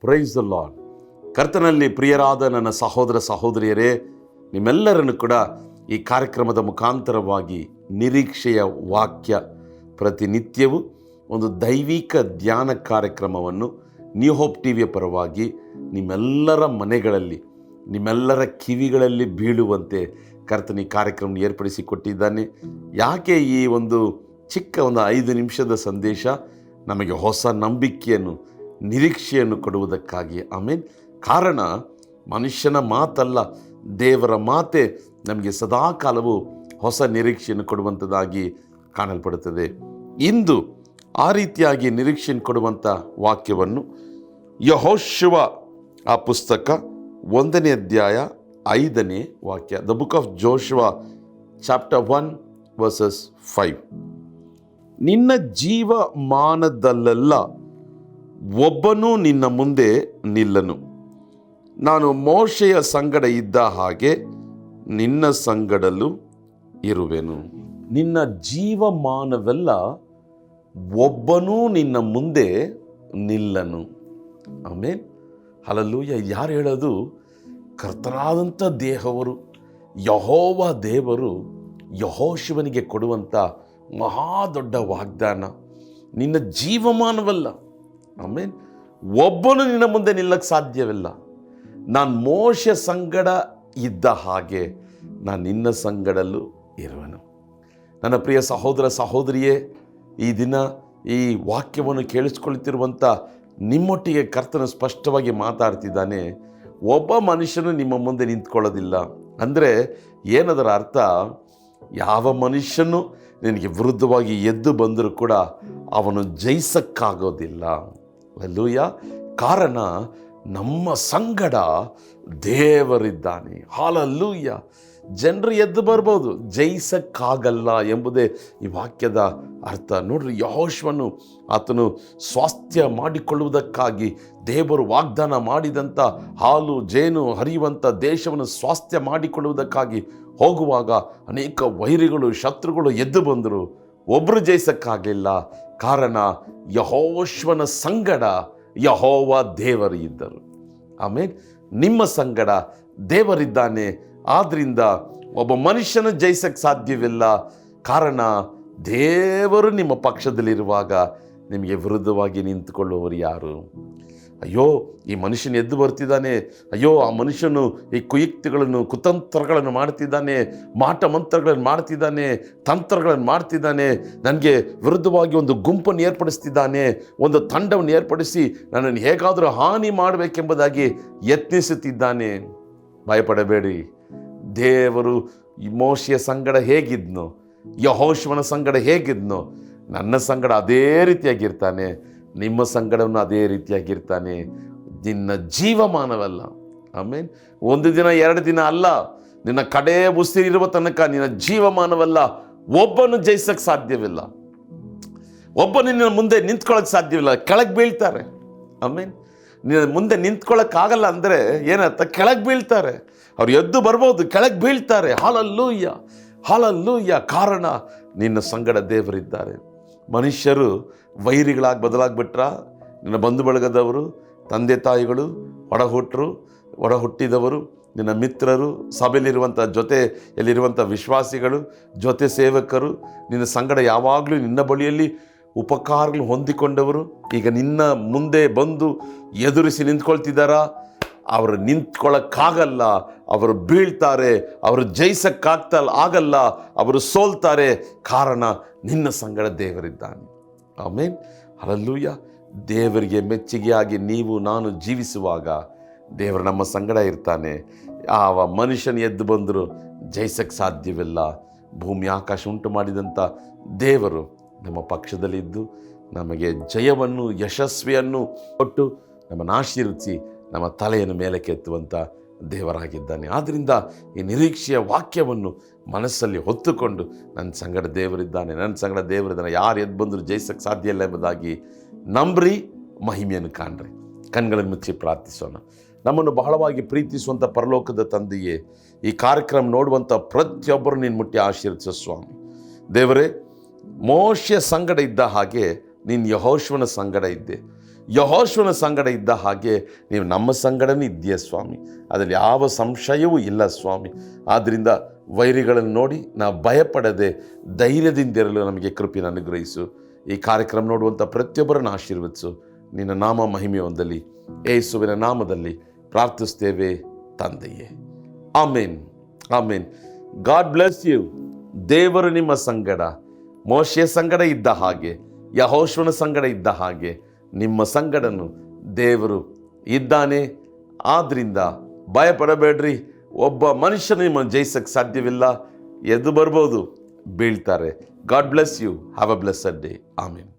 Praise the lord. ಕರ್ತನಲ್ಲಿ ಪ್ರಿಯರಾದ ನನ್ನ ಸಹೋದರ ಸಹೋದರಿಯರೇ, ನಿಮ್ಮೆಲ್ಲರನ್ನು ಕೂಡ ಈ ಕಾರ್ಯಕ್ರಮದ ಮುಖಾಂತರವಾಗಿ ನಿರೀಕ್ಷೆಯ ವಾಕ್ಯ ಪ್ರತಿನಿತ್ಯವೂ ಒಂದು ದೈವಿಕ ಧ್ಯಾನ ಕಾರ್ಯಕ್ರಮವನ್ನು ನ್ಯೂ ಹೋಪ್ ಟಿವಿಯ ಪರವಾಗಿ ನಿಮ್ಮೆಲ್ಲರ ಮನೆಗಳಲ್ಲಿ, ನಿಮ್ಮೆಲ್ಲರ ಕಿವಿಗಳಲ್ಲಿ ಬೀಳುವಂತೆ ಕರ್ತನ ಈ ಕಾರ್ಯಕ್ರಮ ಏರ್ಪಡಿಸಿಕೊಟ್ಟಿದ್ದಾನೆ. ಯಾಕೆ ಈ ಒಂದು ಚಿಕ್ಕ 5 ನಿಮಿಷದ ಸಂದೇಶ ನಮಗೆ ಹೊಸ ನಂಬಿಕೆಯನ್ನು, ನಿರೀಕ್ಷೆಯನ್ನು ಕೊಡುವುದಕ್ಕಾಗಿ. ಆಮೇನ್. ಕಾರಣ ಮನುಷ್ಯನ ಮಾತಲ್ಲ, ದೇವರ ಮಾತೆ ನಮಗೆ ಸದಾಕಾಲವೂ ಹೊಸ ನಿರೀಕ್ಷೆಯನ್ನು ಕೊಡುವಂಥದ್ದಾಗಿ ಕಾಣಲ್ಪಡುತ್ತದೆ. ಇಂದು ಆ ರೀತಿಯಾಗಿ ನಿರೀಕ್ಷೆಯನ್ನು ಕೊಡುವಂಥ ವಾಕ್ಯವನ್ನು ಯೆಹೋಶುವ ಆ ಪುಸ್ತಕ 1ನೇ ಅಧ್ಯಾಯ 5ನೇ ವಾಕ್ಯ, the book of Joshua chapter 1 versus 5. ನಿನ್ನ ಜೀವಮಾನದಲ್ಲೆಲ್ಲ ಒಬ್ಬನೂ ನಿನ್ನ ಮುಂದೆ ನಿಲ್ಲನು. ನಾನು ಮೋಶೆಯ ಸಂಗಡ ಇದ್ದ ಹಾಗೆ ನಿನ್ನ ಸಂಗಡಲೂ ಇರುವೆನು. ನಿನ್ನ ಜೀವಮಾನವೆಲ್ಲ ಒಬ್ಬನೂ ನಿನ್ನ ಮುಂದೆ ನಿಲ್ಲನು. ಆಮೇನ್. ಹಲ್ಲೆಲೂಯಾ. ಯಾರು ಹೇಳೋದು? ಕರ್ತನಾದಂಥ ದೇವರು, ಯೆಹೋವ ದೇವರು ಯೆಹೋಶುವನಿಗೆ ಕೊಡುವಂಥ ಮಹಾದೊಡ್ಡ ವಾಗ್ದಾನ. ನಿನ್ನ ಜೀವಮಾನವಲ್ಲ. ಆಮೇನ್. ಒಬ್ಬನು ನಿನ್ನ ಮುಂದೆ ನಿಲ್ಲಕ್ಕೆ ಸಾಧ್ಯವಿಲ್ಲ. ನಾನು ಮೋಶೆ ಸಂಗಡ ಇದ್ದ ಹಾಗೆ ನಾನು ನಿನ್ನ ಸಂಗಡಲ್ಲೂ ಇರುವೆನು. ನನ್ನ ಪ್ರಿಯ ಸಹೋದರ ಸಹೋದರಿಯೇ, ಈ ದಿನ ಈ ವಾಕ್ಯವನ್ನು ಕೇಳಿಸ್ಕೊಳ್ತಿರುವಂಥ ನಿಮ್ಮೊಟ್ಟಿಗೆ ಕರ್ತನ ಸ್ಪಷ್ಟವಾಗಿ ಮಾತಾಡ್ತಿದ್ದಾನೆ. ಒಬ್ಬ ಮನುಷ್ಯನು ನಿಮ್ಮ ಮುಂದೆ ನಿಂತ್ಕೊಳ್ಳೋದಿಲ್ಲ ಅಂದರೆ ಏನದರ ಅರ್ಥ? ಯಾವ ಮನುಷ್ಯನು ನಿನಗೆ ವಿರುದ್ಧವಾಗಿ ಎದ್ದು ಬಂದರೂ ಕೂಡ ಅವನು ಜಯಿಸಕ್ಕಾಗೋದಿಲ್ಲ. ಹಲ್ಲೆಲೂಯಾ. ಕಾರಣ ನಮ್ಮ ಸಂಗಡ ದೇವರಿದ್ದಾನೆ. ಹಲ್ಲೆಲೂಯಾ. ಜನರು ಎದ್ದು ಬರ್ಬೋದು, ಜಯಿಸಕ್ಕಾಗಲ್ಲ ಎಂಬುದೇ ಈ ವಾಕ್ಯದ ಅರ್ಥ. ನೋಡ್ರಿ, ಯೆಹೋಶುವನು ಆತನು ಸ್ವಾಸ್ಥ್ಯ ಮಾಡಿಕೊಳ್ಳುವುದಕ್ಕಾಗಿ ದೇವರು ವಾಗ್ದಾನ ಮಾಡಿದಂಥ ಹಾಲು ಜೇನು ಹರಿಯುವಂಥ ದೇಶವನ್ನು ಸ್ವಾಸ್ಥ್ಯ ಮಾಡಿಕೊಳ್ಳುವುದಕ್ಕಾಗಿ ಹೋಗುವಾಗ ಅನೇಕ ವೈರಿಗಳು, ಶತ್ರುಗಳು ಎದ್ದು ಬಂದರು. ಒಬ್ಬರು ಜಯಿಸಕ್ಕಾಗಲಿಲ್ಲ. ಕಾರಣ ಯೆಹೋಶುವನ ಸಂಗಡ ಯೆಹೋವ ದೇವರು ಇದ್ದರು. ಆಮೇಲೆ ನಿಮ್ಮ ಸಂಗಡ ದೇವರಿದ್ದಾನೆ. ಆದ್ದರಿಂದ ಒಬ್ಬ ಮನುಷ್ಯನ ಜಯಿಸಕ್ಕೆ ಸಾಧ್ಯವಿಲ್ಲ. ಕಾರಣ ದೇವರು ನಿಮ್ಮ ಪಕ್ಷದಲ್ಲಿರುವಾಗ ನಿಮಗೆ ವಿರುದ್ಧವಾಗಿ ನಿಂತುಕೊಳ್ಳುವವರು ಯಾರು? ಅಯ್ಯೋ, ಈ ಮನುಷ್ಯನು ಎದ್ದು ಬರ್ತಿದ್ದಾನೆ, ಅಯ್ಯೋ ಆ ಮನುಷ್ಯನು ಈ ಕುಯುಕ್ತಿಗಳನ್ನು, ಕುತಂತ್ರಗಳನ್ನು ಮಾಡ್ತಿದ್ದಾನೆ, ಮಾಟ ಮಂತ್ರಗಳನ್ನು ಮಾಡ್ತಿದ್ದಾನೆ, ತಂತ್ರಗಳನ್ನು ಮಾಡ್ತಿದ್ದಾನೆ, ನನಗೆ ವಿರುದ್ಧವಾಗಿ ಒಂದು ಗುಂಪನ್ನು ಏರ್ಪಡಿಸ್ತಿದ್ದಾನೆ, ಒಂದು ತಂಡವನ್ನು ಏರ್ಪಡಿಸಿ ನನ್ನನ್ನು ಹೇಗಾದರೂ ಹಾನಿ ಮಾಡಬೇಕೆಂಬುದಾಗಿ ಯತ್ನಿಸುತ್ತಿದ್ದಾನೆ. ಭಯಪಡಬೇಡಿ. ದೇವರು ಮೋಶೆಯ ಸಂಗಡ ಹೇಗಿದ್ನೋ, ಯೆಹೋಶುವನ ಸಂಗಡ ಹೇಗಿದ್ನೋ, ನನ್ನ ಸಂಗಡ ಅದೇ ರೀತಿಯಾಗಿರ್ತಾನೆ, ನಿಮ್ಮ ಸಂಗಡವನ್ನು ಅದೇ ರೀತಿಯಾಗಿರ್ತಾನೆ. ನಿನ್ನ ಜೀವಮಾನವಲ್ಲ. ಆಮೇನ್. 1 ದಿನ 2 ದಿನ ಅಲ್ಲ, ನಿನ್ನ ಕಡೆ ಉಸಿರಿರುವ ತನಕ ನಿನ್ನ ಜೀವಮಾನವಲ್ಲ. ಒಬ್ಬನು ಜಯಿಸಕ್ಕೆ ಸಾಧ್ಯವಿಲ್ಲ. ಒಬ್ಬನು ನಿನ್ನ ಮುಂದೆ ನಿಂತ್ಕೊಳ್ಳೋಕೆ ಸಾಧ್ಯವಿಲ್ಲ. ಕೆಳಗೆ ಬೀಳ್ತಾರೆ. ಆಮೇನ್. ನಿನ್ನ ಮುಂದೆ ನಿಂತ್ಕೊಳ್ಳೋಕ್ಕಾಗಲ್ಲ ಅಂದರೆ ಏನರ್ಥ? ಕೆಳಗೆ ಬೀಳ್ತಾರೆ. ಅವ್ರು ಎದ್ದು ಬರ್ಬೋದು, ಕೆಳಗೆ ಬೀಳ್ತಾರೆ. Hallelujah, hallelujah. ಕಾರಣ ನಿನ್ನ ಸಂಗಡ ದೇವರಿದ್ದಾರೆ. ಮನುಷ್ಯರು ವೈರಿಗಳಾಗಿ ಬದಲಾಗ್ಬಿಟ್ರ? ನಿನ್ನ ಬಂಧು ಬಳಗದವರು, ತಂದೆ ತಾಯಿಗಳು, ಒಡ ಹುಟ್ಟಿದವರು, ನಿನ್ನ ಮಿತ್ರರು, ಸಭೆಯಲ್ಲಿರುವಂಥ ಜೊತೆಯಲ್ಲಿರುವಂಥ ವಿಶ್ವಾಸಿಗಳು, ಜೊತೆ ಸೇವಕರು, ನಿನ್ನ ಸಂಗಡ ಯಾವಾಗಲೂ ನಿನ್ನ ಬಳಿಯಲ್ಲಿ ಉಪಕಾರಗಳು ಹೊಂದಿಕೊಂಡವರು ಈಗ ನಿನ್ನ ಮುಂದೆ ಬಂದು ಎದುರಿಸಿ ನಿಂತ್ಕೊಳ್ತಿದ್ದಾರಾ? ಅವರು ನಿಂತ್ಕೊಳ್ಳೋಕ್ಕಾಗಲ್ಲ. ಅವರು ಬೀಳ್ತಾರೆ. ಅವರು ಆಗಲ್ಲ. ಅವರು ಸೋಲ್ತಾರೆ. ಕಾರಣ ನಿನ್ನ ಸಂಗಡ ದೇವರಿದ್ದಾನೆ. ಆಮೇನ್. ಹಲ್ಲೆಲೂಯಾ. ದೇವರಿಗೆ ಮೆಚ್ಚುಗೆಯಾಗಿ ನೀವು ನಾನು ಜೀವಿಸುವಾಗ ದೇವರು ನಮ್ಮ ಸಂಗಡ ಇರ್ತಾನೆ. ಯಾವ ಮನುಷ್ಯನ ಎದ್ದು ಬಂದರೂ ಜಯಿಸಕ್ಕೆ ಸಾಧ್ಯವಿಲ್ಲ. ಭೂಮಿ ಆಕಾಶ ಉಂಟು ಮಾಡಿದಂಥ ದೇವರು ನಮ್ಮ ಪಕ್ಷದಲ್ಲಿದ್ದು ನಮಗೆ ಜಯವನ್ನು, ಯಶಸ್ವಿಯನ್ನು ಕೊಟ್ಟು ನಮ್ಮನ್ನು ಆಶೀರ್ವದಿಸಿ ನಮ್ಮ ತಲೆಯನ್ನು ಮೇಲಕ್ಕೆ ಎತ್ತುವಂಥ ದೇವರಾಗಿದ್ದಾನೆ. ಆದ್ದರಿಂದ ಈ ನಿರೀಕ್ಷೆಯ ವಾಕ್ಯವನ್ನು ಮನಸ್ಸಲ್ಲಿ ಹೊತ್ತುಕೊಂಡು ನನ್ನ ಸಂಗಡ ದೇವರಿದ್ದಾನೆ, ನನ್ನ ಸಂಗಡ ದೇವರಿದ್ದಾನೆ, ಯಾರು ಎದ್ದು ಬಂದರೂ ಜಯಿಸಕ್ಕೆ ಸಾಧ್ಯ ಇಲ್ಲ ಎಂಬುದಾಗಿ ನಂಬ್ರಿ, ಮಹಿಮೆಯನ್ನು ಕಾಣ್ರಿ. ಕಣ್ಗಳನ್ನು ಮುಚ್ಚಿ ಪ್ರಾರ್ಥಿಸೋಣ. ನಮ್ಮನ್ನು ಬಹಳವಾಗಿ ಪ್ರೀತಿಸುವಂಥ ಪರಲೋಕದ ತಂದೆಯೇ, ಈ ಕಾರ್ಯಕ್ರಮ ನೋಡುವಂಥ ಪ್ರತಿಯೊಬ್ಬರು ನೀನು ಮುಟ್ಟಿ ಆಶೀರ್ವದಿಸು ಸ್ವಾಮಿ. ದೇವರೇ, ಮೋಶೆಯ ಸಂಗಡ ಇದ್ದ ಹಾಗೆ ನೀನು ಯೆಹೋಶುವನ ಸಂಗಡ ಇದ್ದೆ. ಯೆಹೋಶುವನ ಸಂಗಡ ಇದ್ದ ಹಾಗೆ ನೀವು ನಮ್ಮ ಸಂಗಡನೇ ಇದ್ದೀಯ ಸ್ವಾಮಿ. ಅದರಲ್ಲಿ ಯಾವ ಸಂಶಯವೂ ಇಲ್ಲ ಸ್ವಾಮಿ. ಆದ್ದರಿಂದ ವೈರಿಗಳನ್ನು ನೋಡಿ ನಾವು ಭಯಪಡದೆ ಧೈರ್ಯದಿಂದಿರಲು ನಮಗೆ ಕೃಪೆಯನ್ನು ಅನುಗ್ರಹಿಸು. ಈ ಕಾರ್ಯಕ್ರಮ ನೋಡುವಂಥ ಪ್ರತಿಯೊಬ್ಬರನ್ನು ಆಶೀರ್ವದಿಸು. ನಿನ್ನ ನಾಮ ಮಹಿಮೆ ಹೊಂದಲಿ. ಯೇಸುವಿನ ನಾಮದಲ್ಲಿ ಪ್ರಾರ್ಥಿಸ್ತೇವೆ ತಂದೆಯೇ, amen, amen. God bless you. ದೇವರು ನಿಮ್ಮ ಸಂಗಡ, ಮೋಶೆಯ ಸಂಗಡ ಇದ್ದ ಹಾಗೆ, ಯೆಹೋಶುವನ ಸಂಗಡ ಇದ್ದ ಹಾಗೆ ನಿಮ್ಮ ಸಂಗಡನು ದೇವರು ಇದ್ದಾನೆ. ಆದ್ದರಿಂದ ಭಯಪಡಬೇಡ್ರಿ. ಒಬ್ಬ ಮನುಷ್ಯನ ನಿಮ್ಮನ್ನು ಜಯಿಸಕ್ಕೆ ಸಾಧ್ಯವಿಲ್ಲ. ಎದ್ದು ಬರ್ಬೋದು, ಬೀಳ್ತಾರೆ. God bless you. Have a blessed day. Amen.